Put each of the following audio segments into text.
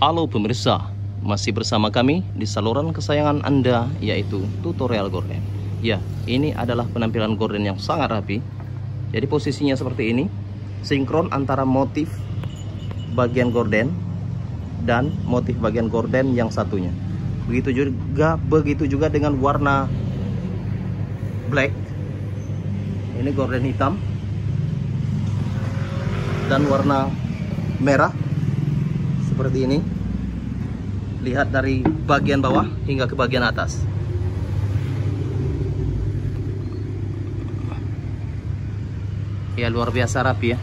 Halo pemirsa, masih bersama kami di saluran kesayangan Anda, yaitu tutorial gorden. Ya, ini adalah penampilan gorden yang sangat rapi. Jadi posisinya seperti ini, sinkron antara motif bagian gorden dan motif bagian gorden yang satunya. Begitu juga dengan warna black. Ini gorden hitam dan warna merah seperti ini. Lihat dari bagian bawah hingga ke bagian atas. Ya, luar biasa rapi ya.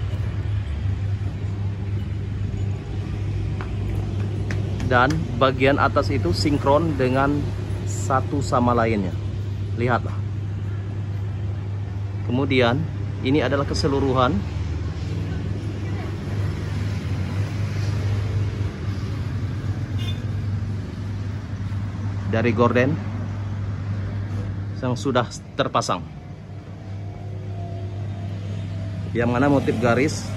Dan bagian atas itu sinkron dengan satu sama lainnya. Lihatlah. Kemudian ini adalah keseluruhan dari gorden yang sudah terpasang, yang mana motif garis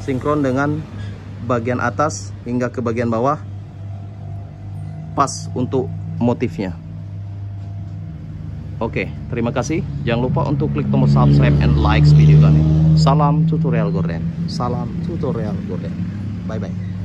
sinkron dengan bagian atas hingga ke bagian bawah pas untuk motifnya. Oke, terima kasih. Jangan lupa untuk klik tombol subscribe and like video kami. Salam tutorial gorden. Salam tutorial gorden. Bye bye.